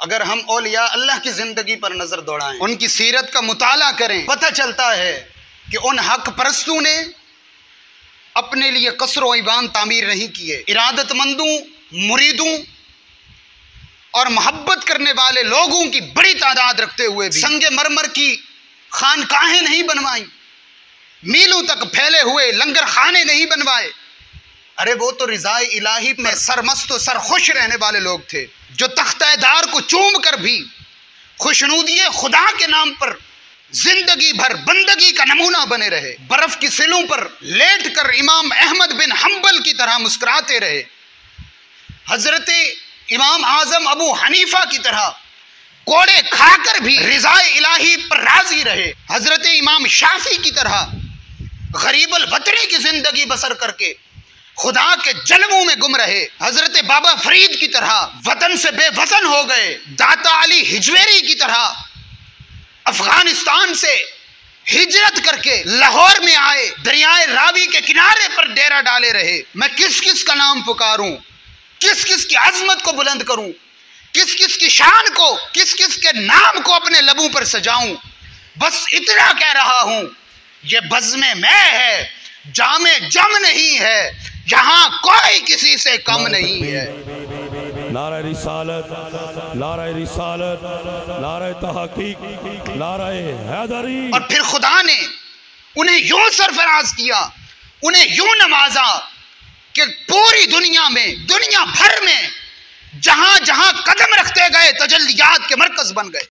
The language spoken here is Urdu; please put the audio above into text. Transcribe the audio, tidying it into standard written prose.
اگر ہم اولیاء اللہ کی زندگی پر نظر دوڑائیں، ان کی سیرت کا مطالعہ کریں، پتہ چلتا ہے کہ ان حق پرستوں نے اپنے لیے قصر و ایوان تعمیر نہیں کیے، ارادت مندوں، مریدوں اور محبت کرنے والے لوگوں کی بڑی تعداد رکھتے ہوئے بھی سنگ مرمر کی خانقاہیں نہیں بنوائیں، میلوں تک پھیلے ہوئے لنگر خانے نہیں بنوائے۔ ارے وہ تو رضائے الہی میں سرمست و سرخوش رہنے والے لوگ تھے، جو تختہ دار کو چوم کر بھی خوشنودی خدا کے نام پر زندگی بھر بندگی کا نمونہ بنے رہے، برف کی سلوں پر لیٹ کر امام احمد بن حنبل کی طرح مسکراتے رہے، حضرت امام اعظم ابو حنیفہ کی طرح کوڑے کھا کر بھی رضائے الہی پر راضی رہے، حضرت امام شافعی کی طرح غریب الوطنی کی زندگی بسر کر کے خدا کے جلووں میں گم رہے، حضرت بابا فرید کی طرح وطن سے بے وطن ہو گئے، داتا علی ہجویری کی طرح افغانستان سے ہجرت کر کے لاہور میں آئے، دریائے راوی کے کنارے پر ڈیرا ڈالے رہے۔ میں کس کس کا نام پکاروں، کس کس کی عظمت کو بلند کروں، کس کس کی شان کو، کس کس کے نام کو اپنے لبوں پر سجاؤں؟ بس اتنا کہہ رہا ہوں، یہ بزم میں ہے، جام جم نہیں ہے، یہاں کوئی کسی سے کم نہیں ہے۔ نعرہ رسالت، نعرہ رسالت، نعرہ تحقیق، نعرہ حیدری۔ اور پھر خدا نے انہیں یوں سرفراز کیا، انہیں یوں نوازا کہ پوری دنیا میں، دنیا بھر میں جہاں جہاں قدم رکھتے گئے تجلیات کے مرکز بن گئے۔